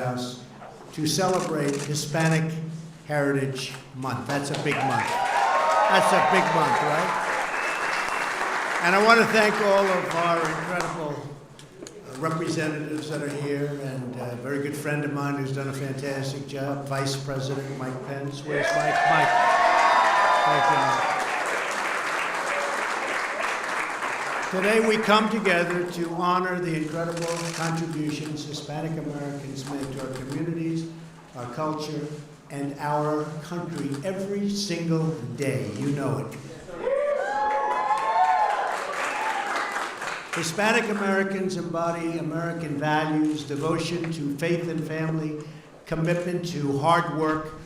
House to celebrate Hispanic Heritage Month. That's a big month. That's a big month, right? And I want to thank all of our incredible representatives that are here, and a very good friend of mine who's done a fantastic job, Vice President Mike Pence. Where's Mike? Mike. Thank you, Mike. Today we come together to honor the incredible contributions Hispanic Americans make to our communities, our culture, and our country every single day. You know it. Hispanic Americans embody American values, devotion to faith and family, commitment to hard work,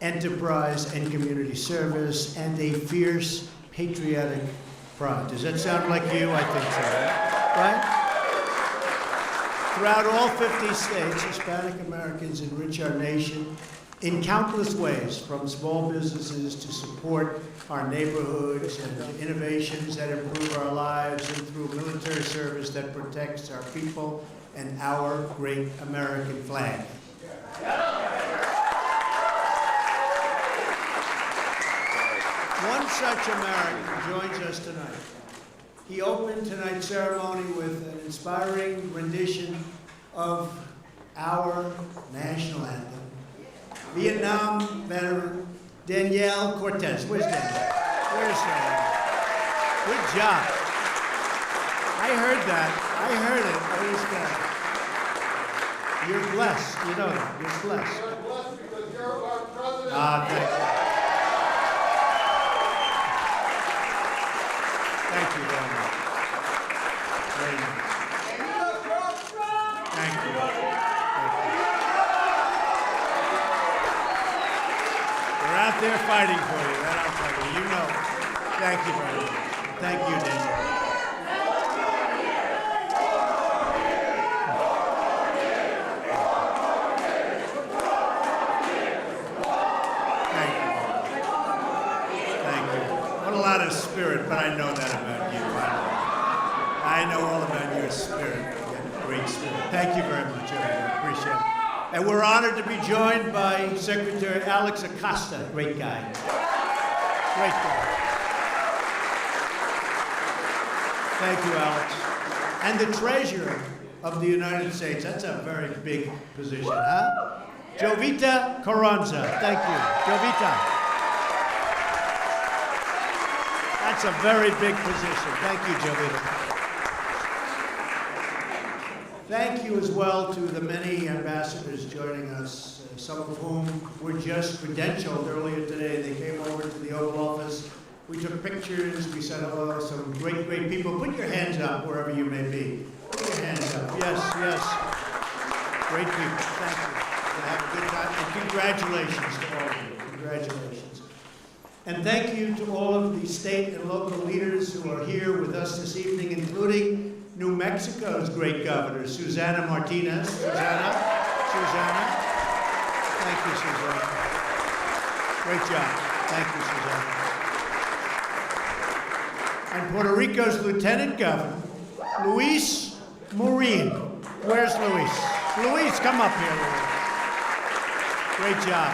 enterprise and community service, and a fierce patriotic pride. Does that sound like you? I think so, right? Throughout all 50 states, Hispanic Americans enrich our nation in countless ways, from small businesses to support our neighborhoods and innovations that improve our lives, and through military service that protects our people and our great American flag. One such American joins us tonight. He opened tonight's ceremony with an inspiring rendition of our national anthem. Vietnam veteran Danielle Cortez. Where's Danielle? Where's Danielle? Good job. I heard that. I heard it. Praise God. You're blessed. You know that. You're blessed. You're blessed because you're our president. Thank you. Thank you very much. Very nice. Thank you. We're out there fighting for you, that I'll tell you. You know. Thank you very much. Thank you, Daniel. Thank you. Thank you. What a lot of spirit, but I know that about you. I know all about your spirit. You have a great spirit. Thank you very much, everyone. Appreciate it. And we're honored to be joined by Secretary Alex Acosta. Great guy. Great guy. Thank you, Alex. And the Treasurer of the United States. That's a very big position, huh? Jovita Carranza. Thank you. Jovita. That's a very big position. Thank you, Jovita. Thank you as well to the many ambassadors joining us, some of whom were just credentialed earlier today. They came over to the Oval Office. We took pictures. We said hello. Some great, great people. Put your hands up wherever you may be. Put your hands up. Yes, yes. Great people. Thank you. Have a good time. And congratulations to all of you. Congratulations. And thank you to all of the state and local leaders who are here with us this evening, including New Mexico's great governor, Susana Martinez. Susana. Thank you, Susana. Great job. Thank you, Susana. And Puerto Rico's Lieutenant Governor, Luis Marin. Where's Luis? Luis, come up here, Luis. Great job.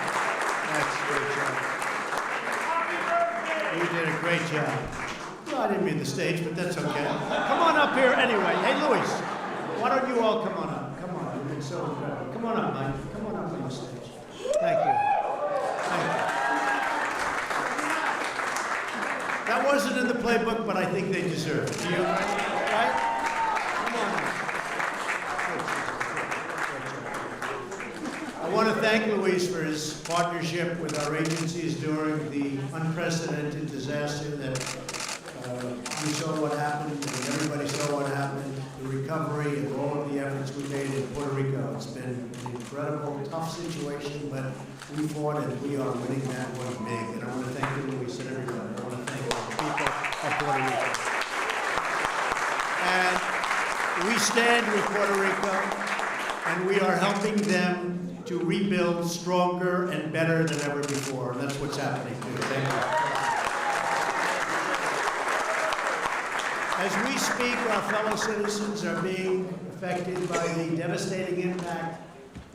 That's a great job. You did a great job. Well, I didn't mean the stage, but that's okay. Come on up here anyway. Hey, Luis, why don't you all come on up? Come on, you've been so incredible. Come on up, Mike. Come on up on the stage. Thank you. Thank you. That wasn't in the playbook, but I think they deserve it. Do you? Right? Come on up. I want to thank Luis for his partnership with our agencies during the unprecedented disaster that we saw what happened, and everybody saw what happened, the recovery and all of the efforts we made in Puerto Rico. It's been an incredible, tough situation, but we fought and we are winning that one big. And I want to thank you, Luis, and everybody. I want to thank all the people of Puerto Rico. And we stand with Puerto Rico, and we are helping them to rebuild stronger and better than ever before. And that's what's happening too. Thank you. As we speak, our fellow citizens are being affected by the devastating impact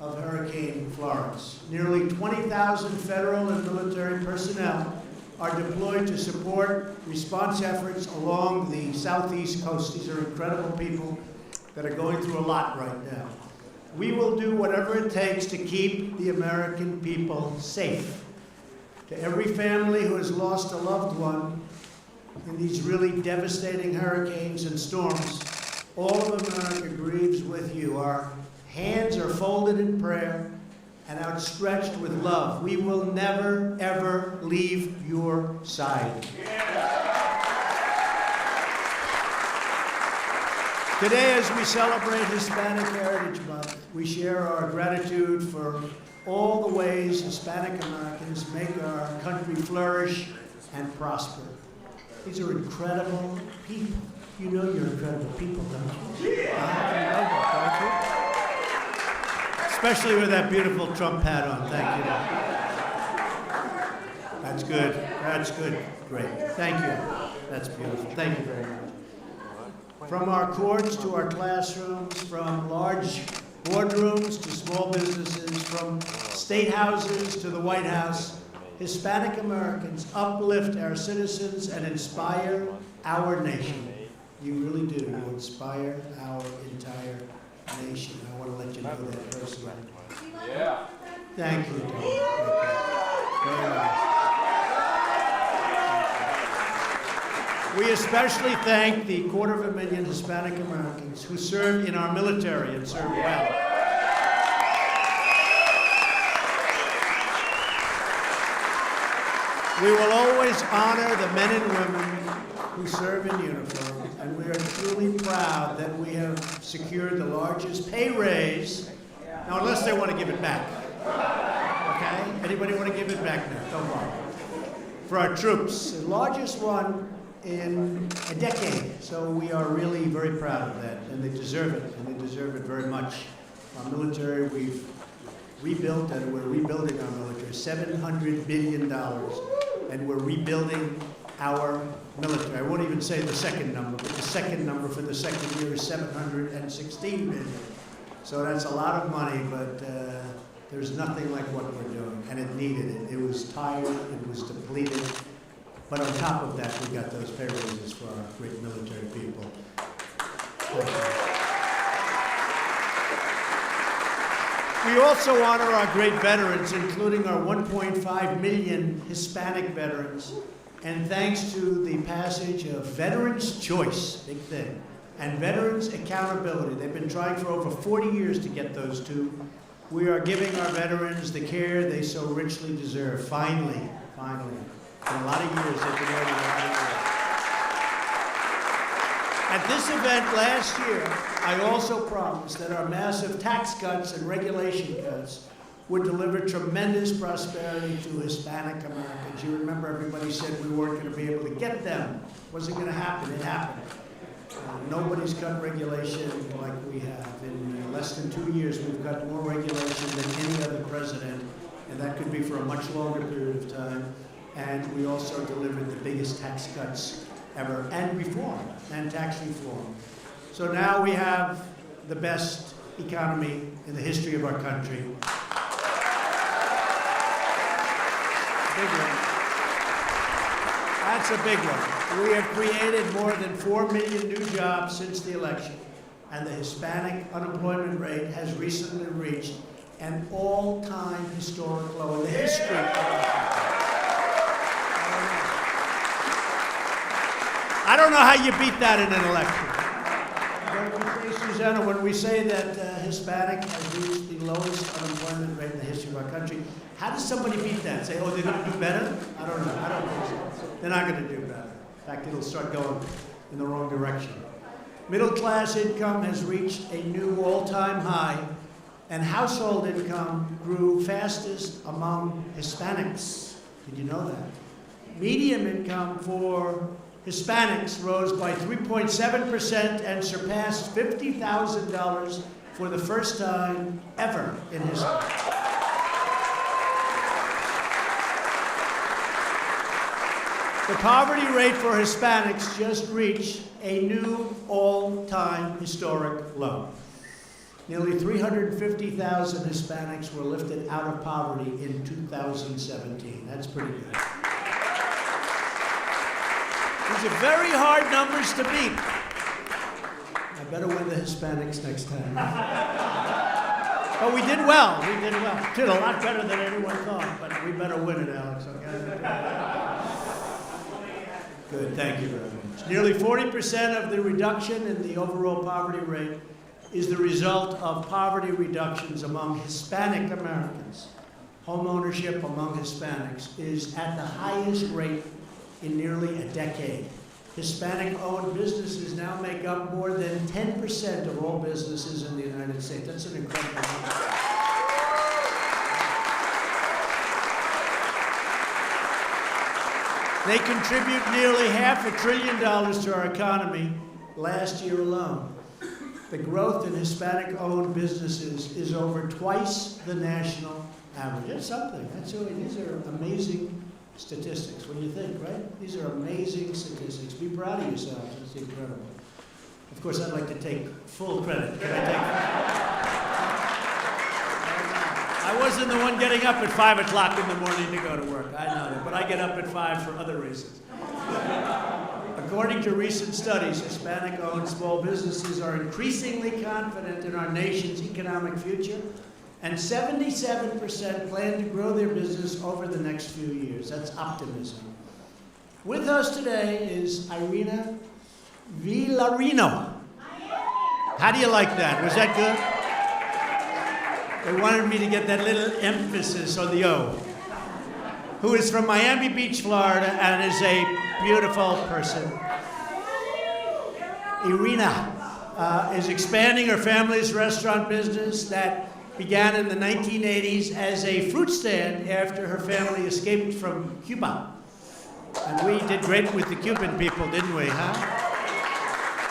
of Hurricane Florence. Nearly 20,000 federal and military personnel are deployed to support response efforts along the southeast coast. These are incredible people that are going through a lot right now. We will do whatever it takes to keep the American people safe. To every family who has lost a loved one in these really devastating hurricanes and storms, all of America grieves with you. Our hands are folded in prayer and outstretched with love. We will never, ever leave your side. Today, as we celebrate Hispanic Heritage Month, we share our gratitude for all the ways Hispanic Americans make our country flourish and prosper. These are incredible people. You know you're incredible people, don't you? Especially with that beautiful Trump hat on. Thank you. That's good. That's good. Great. Thank you. That's beautiful. Thank you very much. From our courts to our classrooms, from large boardrooms to small businesses, from state houses to the White House, Hispanic Americans uplift our citizens and inspire our nation. You really do. You inspire our entire nation. I want to let you know that personally. Yeah. Thank you, Tom. Thank you. Very nice. We especially thank the 250,000 Hispanic Americans who serve in our military and serve well. We will always honor the men and women who serve in uniform, and we are truly proud that we have secured the largest pay raise. Now, unless they want to give it back. Okay? Anybody want to give it back now? Don't worry. For our troops, the largest one in a decade. So we are really very proud of that, and they deserve it, and they deserve it very much. Our military, we've rebuilt, and we're rebuilding our military, $700 billion, and we're rebuilding our military. I won't even say the second number, but the second number for the second year is $716 billion. So that's a lot of money, but there's nothing like what we're doing, and it needed it. It was tired, it was depleted, but on top of that, we got those pay raises for our great military people. Thank you. We also honor our great veterans, including our 1.5 million Hispanic veterans. And thanks to the passage of Veterans' Choice, big thing, and Veterans Accountability, they've been trying for over 40 years to get those two. We are giving our veterans the care they so richly deserve. Finally. In a lot of years, they've been waiting a lot of years. At this event last year, I also promised that our massive tax cuts and regulation cuts would deliver tremendous prosperity to Hispanic Americans. You remember everybody said we weren't going to be able to get them. Wasn't going to happen. It happened. Nobody's cut regulation like we have. In less than 2 years, we've cut more regulation than any other president, and that could be for a much longer period of time. And we also delivered the biggest tax cuts ever, and reform, and tax reform. So now we have the best economy in the history of our country. Big one. That's a big one. We have created more than 4 million new jobs since the election, and the Hispanic unemployment rate has recently reached an all-time historic low in the history of our country. I don't know how you beat that in an election. Don't you say, Susanna, when we say that Hispanic has reached the lowest unemployment rate in the history of our country, how does somebody beat that? Say, oh, they're going to do better? I don't know. I don't think so. They're not going to do better. In fact, it'll start going in the wrong direction. Middle class income has reached a new all-time high, and household income grew fastest among Hispanics. Did you know that? Median income for Hispanics rose by 3.7% and surpassed $50,000 for the first time ever in history. The poverty rate for Hispanics just reached a new all-time historic low. Nearly 350,000 Hispanics were lifted out of poverty in 2017. That's pretty good. These are very hard numbers to beat. I better win the Hispanics next time. But we did well. We did well. Did a lot better than anyone thought, but we better win it, Alex. Okay? Good. Thank you very much. Nearly 40% of the reduction in the overall poverty rate is the result of poverty reductions among Hispanic Americans. Home ownership among Hispanics is at the highest rate in nearly a decade. Hispanic-owned businesses now make up more than 10% of all businesses in the United States. That's an incredible number. They contribute nearly $500 billion to our economy last year alone. The growth in Hispanic-owned businesses is over twice the national average. That's something. These are amazing statistics. What do you think, right? These are amazing statistics. Be proud of yourselves. It's incredible. Of course, I'd like to take full credit. Can I take I wasn't the one getting up at 5 o'clock in the morning to go to work. I know that, but I get up at 5 for other reasons. According to recent studies, Hispanic-owned small businesses are increasingly confident in our nation's economic future, and 77% plan to grow their business over the next few years. That's optimism. With us today is Irina Villarino. How do you like that? Was that good? They wanted me to get that little emphasis on the O. Who is from Miami Beach, Florida, and is a beautiful person. Irina is expanding her family's restaurant business that began in the 1980s as a fruit stand after her family escaped from Cuba. And we did great with the Cuban people, didn't we, huh?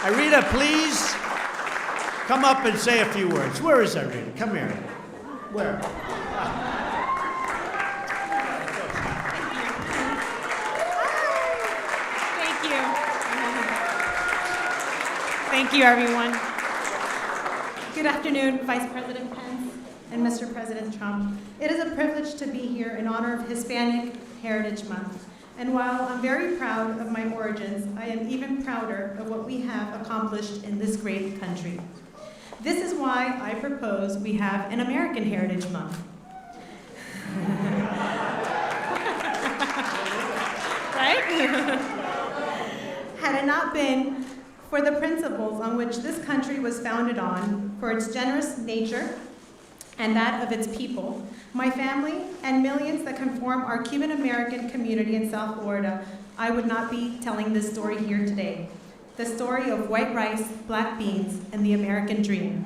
Irina, please come up and say a few words. Where is Irina? Come here. Where? Thank you, everyone. Good afternoon, Vice President Pence and Mr. President Trump. It is a privilege to be here in honor of Hispanic Heritage Month. And while I'm very proud of my origins, I am even prouder of what we have accomplished in this great country. This is why I propose we have an American Heritage Month. Right? Had it not been for the principles on which this country was founded on, for its generous nature and that of its people, my family and millions that conform our Cuban-American community in South Florida, I would not be telling this story here today. The story of white rice, black beans, and the American dream.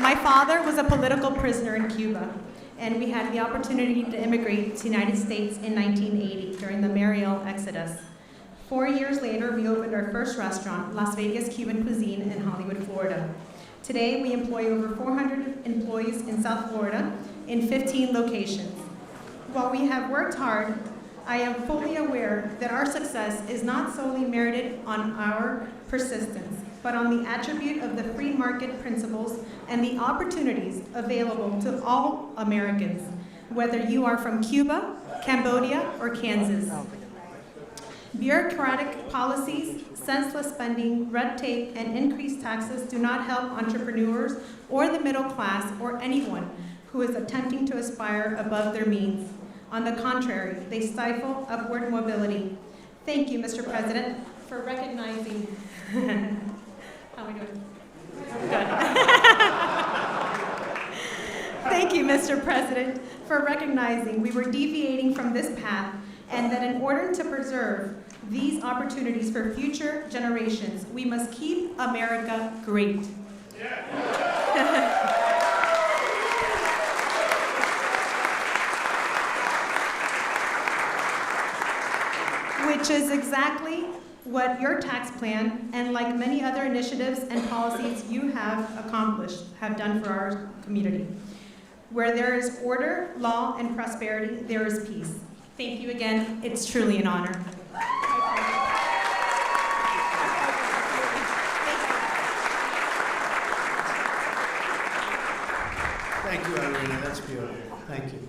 My father was a political prisoner in Cuba, and we had the opportunity to immigrate to the United States in 1980 during the Mariel Exodus. 4 years later, we opened our first restaurant, Las Vegas Cuban Cuisine in Hollywood, Florida. Today, we employ over 400 employees in South Florida in 15 locations. While we have worked hard, I am fully aware that our success is not solely merited on our persistence, but on the attribute of the free market principles and the opportunities available to all Americans, whether you are from Cuba, Cambodia, or Kansas. Bureaucratic policies, senseless spending, red tape, and increased taxes do not help entrepreneurs or the middle class or anyone who is attempting to aspire above their means. On the contrary, they stifle upward mobility. Thank you, Mr. President, for recognizing. How are we doing? Good. Thank you, Mr. President, for recognizing we were deviating from this path and that in order to preserve these opportunities for future generations, we must keep America great. Which is exactly what your tax plan, and like many other initiatives and policies you have accomplished, have done for our community. Where there is order, law, and prosperity, there is peace. Thank you again. It's truly an honor. you, Irina. That's beautiful. Thank you.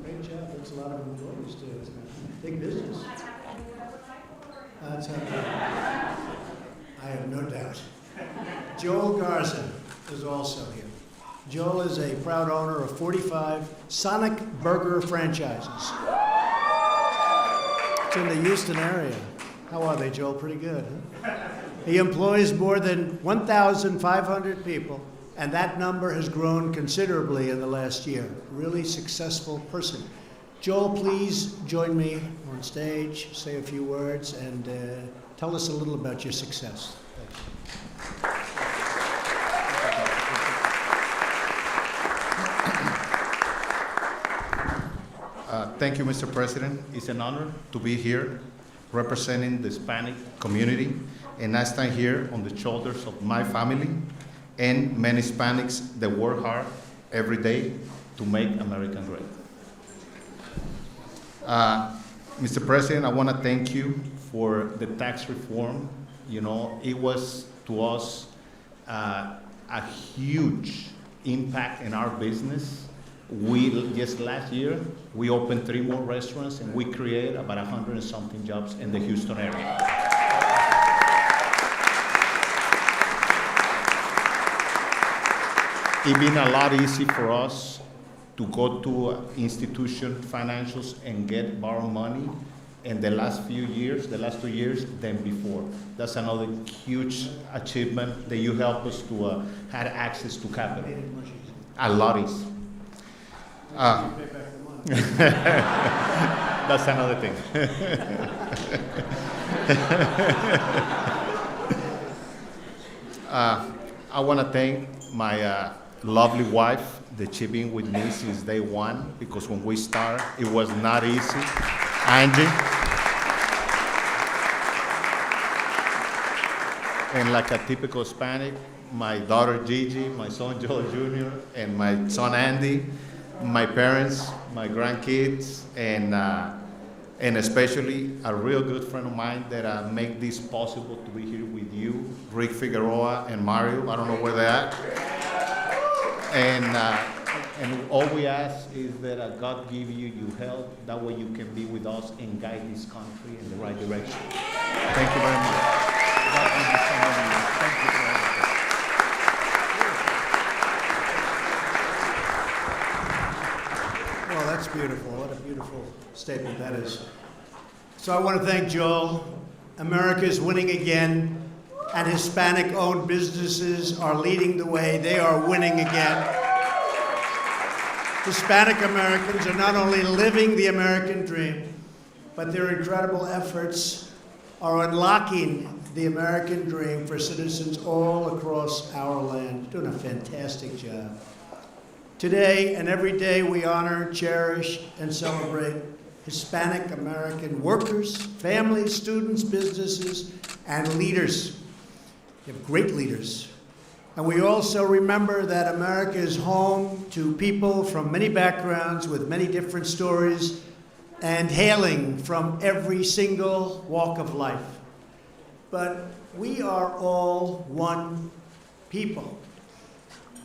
Great job. That's a lot of employees, too. Isn't it? Big business. That's I have no doubt. Joel Garza is also here. Joel is a proud owner of 45 Sonic Burger franchises. It's in the Houston area. How are they, Joel? Pretty good, huh? He employs more than 1,500 people, and that number has grown considerably in the last year. Really successful person. Joel, please join me on stage, say a few words, and tell us a little about your success. Thank you, Mr. President. It's an honor to be here representing the Hispanic community, and I stand here on the shoulders of my family and many Hispanics that work hard every day to make America great. Mr. President, I want to thank you for the tax reform. You know, it was to us a huge impact in our business. Just last year, we opened 3 more restaurants and we created about 100 and something jobs in the Houston area. It's been a lot easier for us to go to institution financials and borrow money in the last 2 years than before. That's another huge achievement that you help us to have access to capital. A lot easier. That's another thing. I want to thank my lovely wife that she's been with me since day one, because when we started, it was not easy. Angie. And like a typical Hispanic, my daughter Gigi, my son Joel Jr., and my son Andy, my parents, my grandkids, and especially a real good friend of mine that make this possible to be here with you, Rick Figueroa and Mario. I don't know where they're at. And all we ask is that God give you health. That way you can be with us and guide this country in the right direction. Thank you very much. God give you so many. Thank you for everything. Well, that's beautiful. What a beautiful statement that is. So I want to thank Joel. America is winning again, and Hispanic-owned businesses are leading the way. They are winning again. Hispanic Americans are not only living the American dream, but their incredible efforts are unlocking the American dream for citizens all across our land. Doing a fantastic job. Today and every day we honor, cherish, and celebrate Hispanic American workers, families, students, businesses, and leaders. We have great leaders. And we also remember that America is home to people from many backgrounds with many different stories and hailing from every single walk of life. But we are all one people.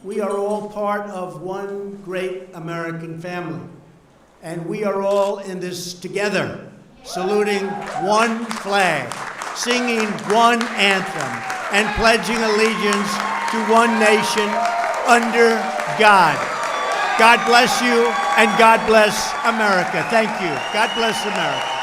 We are all part of one great American family. And we are all in this together, saluting one flag, singing one anthem, and pledging allegiance to one nation under God. God bless you, and God bless America. Thank you. God bless America.